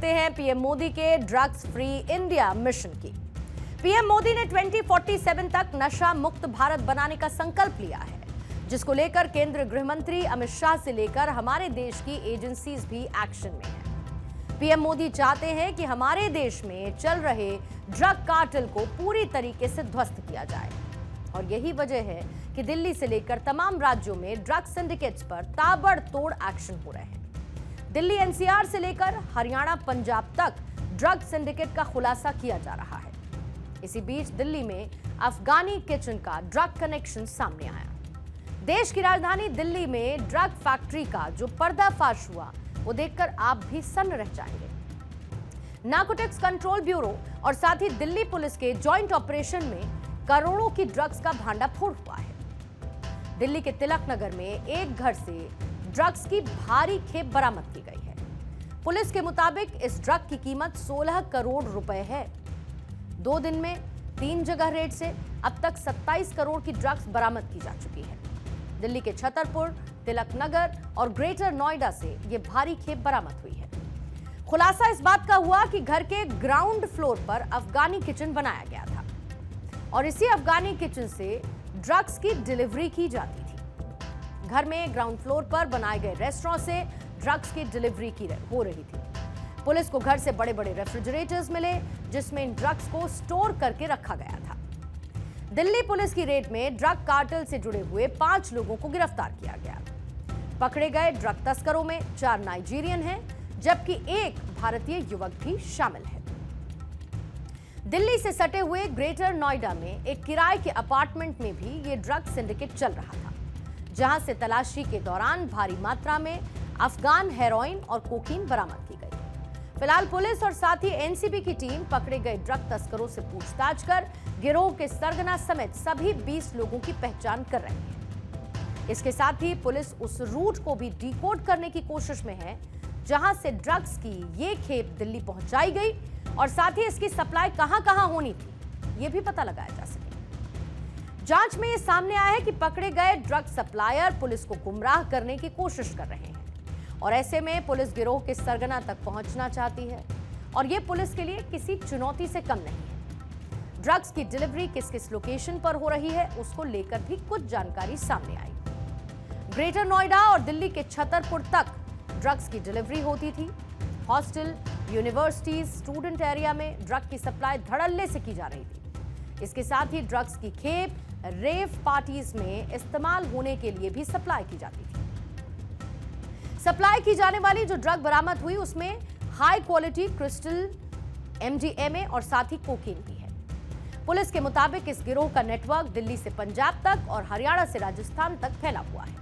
करते हैं पीएम मोदी के ड्रग्स फ्री इंडिया मिशन की। पीएम मोदी ने 2047 तक नशा मुक्त भारत बनाने का संकल्प लिया है, जिसको लेकर केंद्रीय गृह मंत्री अमित शाह से लेकर हमारे देश की एजेंसीज भी एक्शन में हैं। पीएम मोदी चाहते हैं कि हमारे देश में चल रहे ड्रग कार्टेल को पूरी तरीके से ध्वस्त किया जाए, और यही वजह है कि दिल्ली से लेकर तमाम राज्यों में ड्रग सिंडिकेट्स पर ताबड़तोड़ एक्शन हो रहे हैं। दिल्ली एनसीआर से लेकर हरियाणा पंजाब तक ड्रग सिंडिकेट का खुलासा किया जा रहा है। इसी बीच दिल्ली में अफगानी किचन का ड्रग कनेक्शन सामने आया। देश की राजधानी दिल्ली में ड्रग फैक्ट्री का जो पर्दाफाश हुआ वो देखकर आप भी सन्न रह जाएंगे। नार्कोटिक्स कंट्रोल ब्यूरो और साथ ही दिल्ली पुलिस के जॉइंट ऑपरेशन में करोड़ों की ड्रग्स का भांडाफोड़ हुआ है। दिल्ली के तिलक नगर में एक घर से ड्रग्स की भारी खेप बरामद की गई है। पुलिस के मुताबिक इस ड्रग की कीमत 16 करोड़ रुपए है। 2 दिन में 3 जगह रेड से अब तक 27 करोड़ की ड्रग्स बरामद की जा चुकी है। दिल्ली के छतरपुर, तिलक नगर और ग्रेटर नोएडा से यह भारी खेप बरामद हुई है। खुलासा इस बात का हुआ कि घर के ग्राउंड फ्लोर पर अफगानी किचन बनाया गया था और इसी अफगानी किचन से ड्रग्स की डिलीवरी की जाती थी। घर में ग्राउंड फ्लोर पर बनाए गए रेस्टोरेंट से ड्रग्स की डिलीवरी हो रही थी। पुलिस को घर से बड़े बड़े रेफ्रिजरेटर्स मिले, जिसमें इन ड्रग्स को स्टोर करके रखा गया था। दिल्ली पुलिस की रेड में ड्रग कार्टेल से जुड़े हुए 5 लोगों को गिरफ्तार किया गया। पकड़े गए ड्रग तस्करों में 4 नाइजीरियन हैं, जबकि एक भारतीय युवक भी शामिल है। दिल्ली से सटे हुए ग्रेटर नोएडा में एक किराए के अपार्टमेंट में भी ये ड्रग सिंडिकेट चल रहा था, जहां से तलाशी के दौरान भारी मात्रा में अफगान हेरोइन और कोकीन बरामद की गई। फिलहाल पुलिस और साथ ही एनसीबी की टीम पकड़े गए ड्रग तस्करों से पूछताछ कर गिरोह के सरगना समेत सभी 20 लोगों की पहचान कर रही है। इसके साथ ही पुलिस उस रूट को भी डिकोड करने की कोशिश में है जहां से ड्रग्स की ये खेप दिल्ली पहुंचाई गई, और साथ ही इसकी सप्लाई कहां-कहां होनी थी ये भी पता लगाया जा सके। जांच में ये सामने आया है कि पकड़े गए ड्रग सप्लायर पुलिस को गुमराह करने की कोशिश कर रहे हैं, और ऐसे में पुलिस गिरोह के सरगना तक पहुंचना चाहती है, और ये पुलिस के लिए किसी चुनौती से कम नहीं है। ड्रग्स की डिलीवरी किस किस लोकेशन पर हो रही है उसको लेकर भी कुछ जानकारी सामने आई। ग्रेटर नोएडा और दिल्ली के छतरपुर तक ड्रग्स की डिलीवरी होती थी। हॉस्टल, यूनिवर्सिटीज, स्टूडेंट एरिया में ड्रग की सप्लाई धड़ल्ले से की जा रही थी। इसके साथ ही ड्रग्स की खेप रेव पार्टीज में इस्तेमाल होने के लिए भी सप्लाई की जाती थी। सप्लाई की जाने वाली जो ड्रग बरामद हुई उसमें हाई क्वालिटी क्रिस्टल, एमडीएमए और साथ ही कोकीन भी है। पुलिस के मुताबिक इस गिरोह का नेटवर्क दिल्ली से पंजाब तक और हरियाणा से राजस्थान तक फैला हुआ है।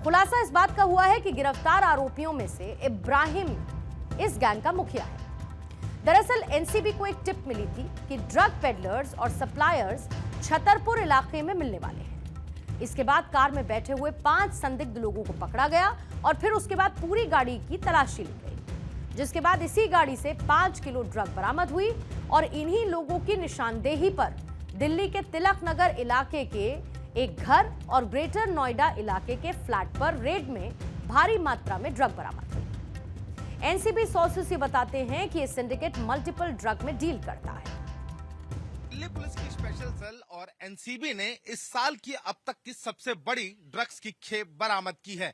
खुलासा इस बात का हुआ है कि गिरफ्तार आरोपियों में से इब्राहिम इस गैंग का मुखिया है। दरअसल एनसीबी को एक टिप मिली थी कि ड्रग पेडलर्स और सप्लायर्स छतरपुर इलाके में मिलने वाले हैं। इसके बाद कार में बैठे हुए 5 संदिग्ध लोगों को पकड़ा गया और फिर उसके बाद पूरी गाड़ी की तलाशी ली गई, जिसके बाद इसी गाड़ी से 5 किलो ड्रग बरामद हुई, और इन्हीं लोगों की निशानदेही पर दिल्ली के तिलक नगर इलाके के एक घर और ग्रेटर नोएडा इलाके के फ्लैट पर रेड में भारी मात्रा में ड्रग बरामद हुई। एनसीबी सोर्सेस ये बताते हैं कि ये सिंडिकेट मल्टीपल ड्रग में डील करता है। दिल्ली पुलिस की स्पेशल सेल और एनसीबी ने इस साल की अब तक की सबसे बड़ी ड्रग्स की खेप बरामद की है।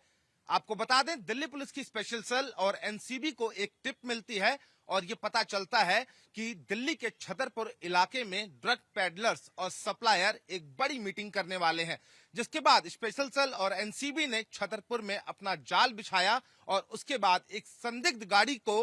आपको बता दें, दिल्ली पुलिस की स्पेशल सेल और एनसीबी को एक टिप मिलती है और ये पता चलता है कि दिल्ली के छतरपुर इलाके में ड्रग पेडलर्स और सप्लायर एक बड़ी मीटिंग करने वाले हैं, जिसके बाद स्पेशल सेल और एनसीबी ने छतरपुर में अपना जाल बिछाया और उसके बाद एक संदिग्ध गाड़ी को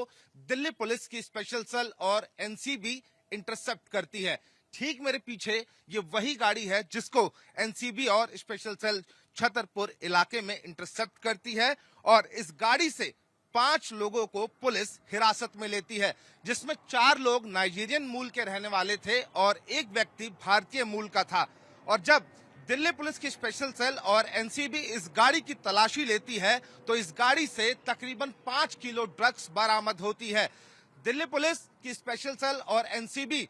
दिल्ली पुलिस की स्पेशल सेल और एनसीबी इंटरसेप्ट करती है। ठीक मेरे पीछे ये वही गाड़ी है जिसको एनसीबी और स्पेशल सेल छतरपुर इलाके में इंटरसेप्ट करती है, और इस गाड़ी से 5 लोगों को पुलिस हिरासत में लेती है, जिसमें 4 लोग नाइजीरियन मूल के रहने वाले थे और एक व्यक्ति भारतीय मूल का था। और जब दिल्ली पुलिस की स्पेशल सेल और एनसीबी इस गाड़ी की तलाशी लेती है तो इस गाड़ी से तकरीबन 5 किलो ड्रग्स बरामद होती है। दिल्ली पुलिस की स्पेशल सेल और एनसीबी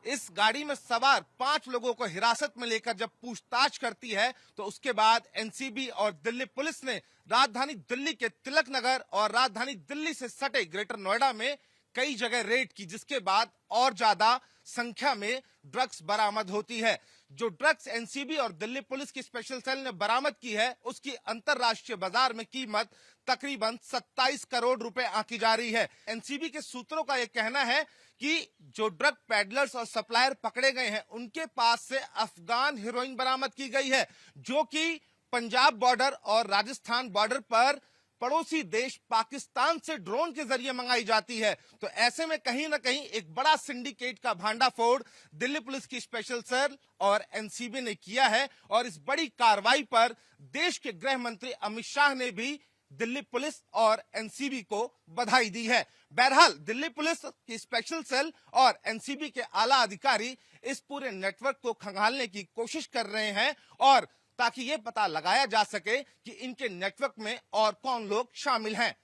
इस गाड़ी में सवार 5 लोगों को हिरासत में लेकर जब पूछताछ करती है तो उसके बाद एनसीबी और दिल्ली पुलिस ने राजधानी दिल्ली के तिलक नगर और राजधानी दिल्ली से सटे ग्रेटर नोएडा में कई जगह रेड की, जिसके बाद और ज्यादा संख्या में ड्रग्स बरामद होती है। जो ड्रग्स एनसीबी और दिल्ली पुलिस की स्पेशल सेल ने बरामद की है उसकी अंतरराष्ट्रीय बाजार में कीमत तकरीबन 27 करोड़ रुपए आंकी जा रही है। एनसीबी के सूत्रों का यह कहना है कि जो ड्रग पैडलर्स और सप्लायर पकड़े गए हैं उनके पास से अफगान हेरोइन बरामद की गई है, जो कि पंजाब बॉर्डर और राजस्थान बॉर्डर पर पड़ोसी देश पाकिस्तान से ड्रोन के जरिए मंगाई जाती है। तो ऐसे में कहीं ना कहीं एक बड़ा सिंडिकेट का भांडाफोड़ दिल्ली पुलिस की स्पेशल सेल और एनसीबी ने किया है और इस बड़ी कार्रवाई पर देश के गृह मंत्री अमित शाह ने भी दिल्ली पुलिस और एनसीबी को बधाई दी है। बहरहाल दिल्ली पुलिस की स्पेशल सेल और एनसीबी के आला अधिकारी इस पूरे नेटवर्क को खंगालने की कोशिश कर रहे हैं और ताकि ये पता लगाया जा सके कि इनके नेटवर्क में और कौन लोग शामिल हैं।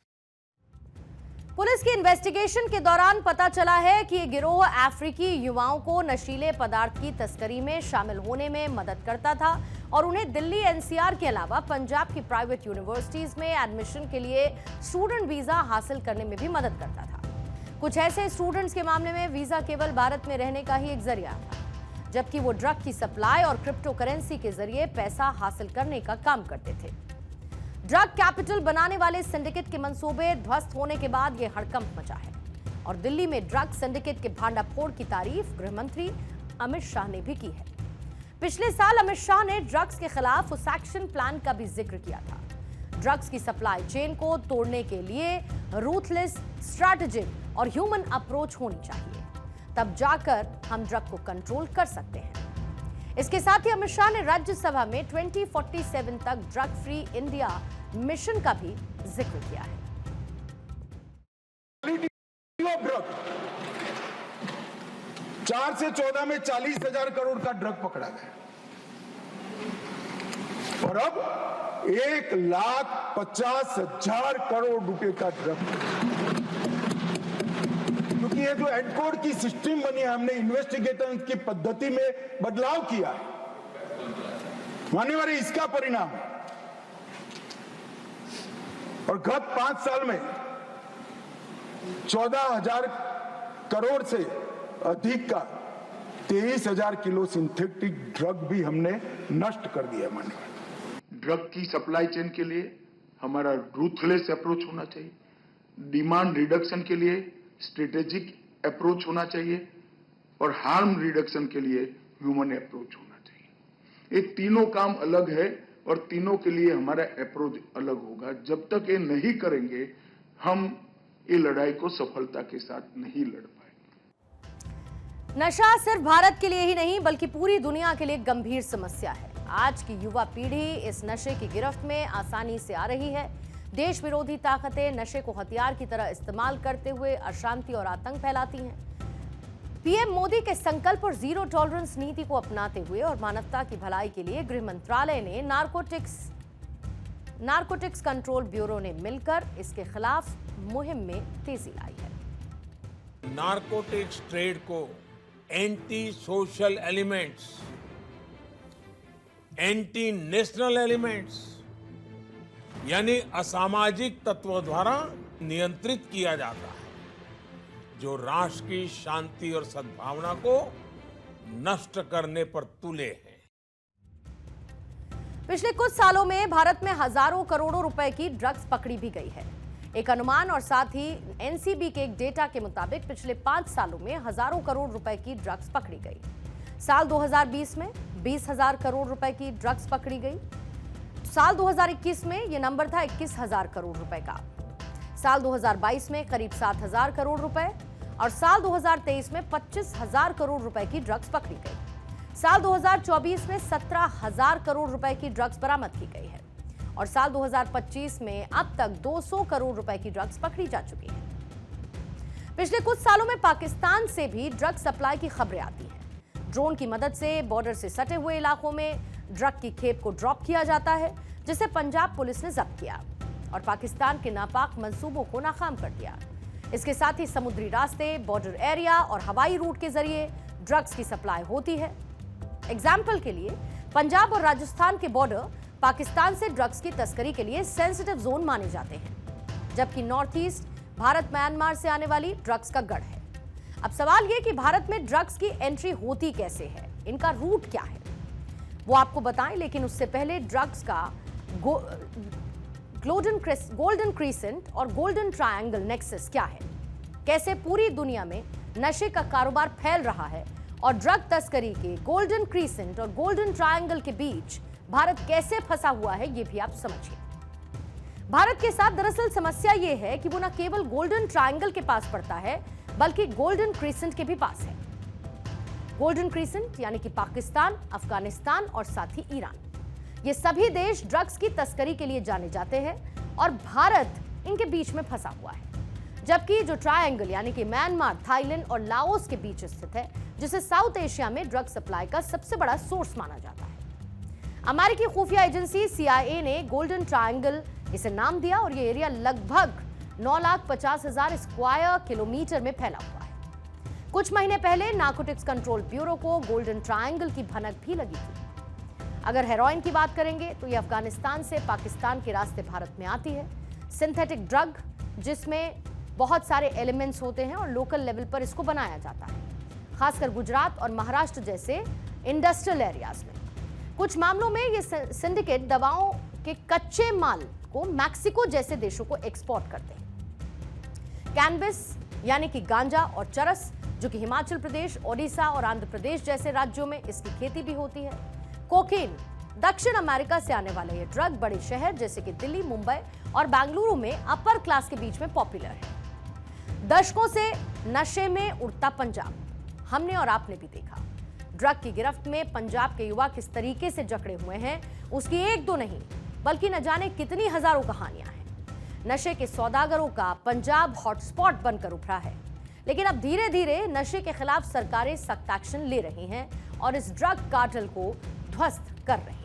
पुलिस की इन्वेस्टिगेशन के दौरान पता चला है कि ये गिरोह अफ्रीकी युवाओं को नशीले पदार्थ की तस्करी में शामिल होने में मदद करता था और उन्हें दिल्ली एनसीआर के अलावा पंजाब की प्राइवेट यूनिवर्सिटीज में एडमिशन के लिए स्टूडेंट वीजा हासिल करने में भी मदद करता था। कुछ ऐसे स्टूडेंट्स के मामले में वीजा केवल भारत में रहने का ही एक जरिया था, जबकि वो ड्रग की सप्लाई और क्रिप्टो करेंसी के जरिए पैसा हासिल करने का काम करते थे। ड्रग कैपिटल बनाने वाले सिंडिकेट के मंसूबे ध्वस्त होने के बाद ये हड़कंप मचा है और दिल्ली में ड्रग सिंडिकेट के भांडाफोड़ की तारीफ गृह मंत्री अमित शाह ने भी की है। पिछले साल अमित शाह ने ड्रग्स के खिलाफ उस एक्शन प्लान का भी जिक्र किया था। ड्रग्स की सप्लाई चेन को तोड़ने के लिए रूथलेस, स्ट्रैटेजिक और ह्यूमन अप्रोच होनी चाहिए, तब जाकर हम ड्रग को कंट्रोल कर सकते हैं। इसके साथ ही अमित शाह ने राज्यसभा में 2047 तक ड्रग फ्री इंडिया मिशन का भी जिक्र किया है। 4 से 14 में 40,000 करोड़ का ड्रग पकड़ा गया और अब 1,50,000 करोड़ रुपए का ड्रग। क्योंकि ये जो एडकोड की सिस्टम बनी है, हमने इन्वेस्टिगेशन की पद्धति में बदलाव किया है, मानने वाले इसका परिणाम है। और गत 5 साल में 14,000 करोड़ से अधिक का 23,000 किलो सिंथेटिक ड्रग भी हमने नष्ट कर दिया। मानने वाले ड्रग की सप्लाई चेन के लिए हमारा रूथलेस अप्रोच होना चाहिए, डिमांड रिडक्शन के लिए स्ट्रेटेजिक अप्रोच होना चाहिए और हार्म रिडक्शन के लिए ह्यूमन अप्रोच होना चाहिए। ये तीनों काम अलग है और तीनों के लिए हमारा अप्रोच अलग होगा। जब तक ये नहीं करेंगे हम ये लड़ाई को सफलता के साथ नहीं लड़ पाएंगे। नशा सिर्फ भारत के लिए ही नहीं बल्कि पूरी दुनिया के लिए गंभीर समस्या है। आज की युवा पीढ़ी इस नशे की गिरफ्त में आसानी से आ रही है। देश विरोधी ताकतें नशे को हथियार की तरह इस्तेमाल करते हुए अशांति और आतंक फैलाती हैं। पीएम मोदी के संकल्प और जीरो टॉलरेंस नीति को अपनाते हुए और मानवता की भलाई के लिए गृह मंत्रालय ने नारकोटिक्स कंट्रोल ब्यूरो ने मिलकर इसके खिलाफ मुहिम में तेजी लाई है। नारकोटिक्स ट्रेड को anti social elements, anti national elements यानी असामाजिक तत्वों द्वारा नियंत्रित किया जाता है, जो राष्ट्र की शांति और सद्भावना को नष्ट करने पर तुले हैं। पिछले कुछ सालों में भारत में हजारों करोड़ों रुपए की ड्रग्स पकड़ी भी गई है। एक अनुमान और साथ ही एनसीबी के एक डेटा के मुताबिक पिछले 5 सालों में हजारों करोड़ रुपए की ड्रग्स पकड़ी गई। साल 2020 में 20,000 करोड़ रुपए की ड्रग्स पकड़ी गई। साल 2021 में यह नंबर था 21,000 करोड़ रुपए का। साल 2022 में करीब 7,000 करोड़ रुपए और साल 2023 में 25,000 करोड़ रुपए की ड्रग्स पकड़ी गई। साल 2024 में 17,000 करोड़ रुपए की ड्रग्स बरामद की गई है और साल 2025 में अब तक 200 करोड़ रुपए की ड्रग्स पकड़ी जा चुकी है। पिछले कुछ सालों में पाकिस्तान से भी ड्रग सप्लाई की खबरें आती हैं। ड्रोन की मदद से बॉर्डर से सटे हुए इलाकों में ड्रग की खेप को ड्रॉप किया जाता है, जिसे पंजाब पुलिस ने जब्त किया और पाकिस्तान के नापाक मंसूबों को नाकाम कर दिया। इसके साथ ही समुद्री रास्ते, बॉर्डर एरिया और हवाई रूट के जरिए ड्रग्स की सप्लाई होती है। एग्जाम्पल के लिए पंजाब और राजस्थान के बॉर्डर पाकिस्तान से ड्रग्स की तस्करी के लिए सेंसिटिव जोन माने जाते हैं, जबकि नॉर्थ ईस्ट भारत म्यांमार से आने वाली ड्रग्स का गढ़ है। अब सवाल यह कि भारत में ड्रग्स की एंट्री होती कैसे है, इनका रूट क्या है, वो आपको बताएं। लेकिन उससे पहले ड्रग्स का गोल्डन क्रीसेंट और गोल्डन ट्रायंगल नेक्सस क्या है, कैसे पूरी दुनिया में नशे का कारोबार फैल रहा है और ड्रग तस्करी के गोल्डन क्रीसेंट और गोल्डन ट्रायंगल के बीच भारत कैसे फंसा हुआ है, ये भी आप समझिए। भारत के साथ दरअसल समस्या ये है कि वो न केवल गोल्डन ट्रायंगल के पास पड़ता है, बल्कि गोल्डन क्रीसेंट के भी पास है। गोल्डन क्रीसेंट यानी कि पाकिस्तान, अफगानिस्तान और साथ ही ईरान, ये सभी देश ड्रग्स की तस्करी के लिए जाने जाते हैं और भारत इनके बीच में फंसा हुआ है। जबकि जो ट्रायंगल यानी कि म्यांमार, थाईलैंड और लाओस के बीच स्थित है, जिसे साउथ एशिया में ड्रग सप्लाई का सबसे बड़ा सोर्स माना जाता है। अमेरिकी खुफिया एजेंसी CIA ने गोल्डन ट्रायंगल इसे नाम दिया और ये एरिया लगभग 9,50,000 स्क्वायर किलोमीटर में फैला हुआ है। कुछ महीने पहले नार्कोटिक्स कंट्रोल ब्यूरो को गोल्डन ट्रायंगल की भनक भी लगी थी। अगर हेरोइन की बात करेंगे तो ये अफगानिस्तान से पाकिस्तान के रास्ते भारत में आती है। सिंथेटिक ड्रग जिसमें बहुत सारे एलिमेंट्स होते हैं और लोकल लेवल पर इसको बनाया जाता है, खासकर गुजरात और महाराष्ट्र जैसे इंडस्ट्रियल एरियाज में। कुछ मामलों में ये सिंडिकेट दवाओं के कच्चे माल को मैक्सिको जैसे देशों को एक्सपोर्ट करते हैं। कैनबिस यानी कि गांजा और चरस, जो कि हिमाचल प्रदेश, ओडिशा और आंध्र प्रदेश जैसे राज्यों में इसकी खेती भी होती है। कोकीन, दक्षिण अमेरिका से आने वाला यह ड्रग बड़े शहर जैसे कि दिल्ली, मुंबई और बेंगलुरु में अपर क्लास के बीच में पॉपुलर है। दशकों से नशे में उड़ता पंजाब, हमने और आपने भी देखा। ड्रग की गिरफ्त में पंजाब के युवा किस तरीके से जकड़े हुए हैं, उसकी एक दो नहीं बल्कि न जाने कितनी हजारों कहानियां हैं। नशे के सौदागरों का पंजाब हॉटस्पॉट बनकर उभरा है, लेकिन अब धीरे धीरे नशे के खिलाफ सरकारें सख्त एक्शन ले रही हैं और इस ड्रग कार्टेल को ध्वस्त कर रही हैं।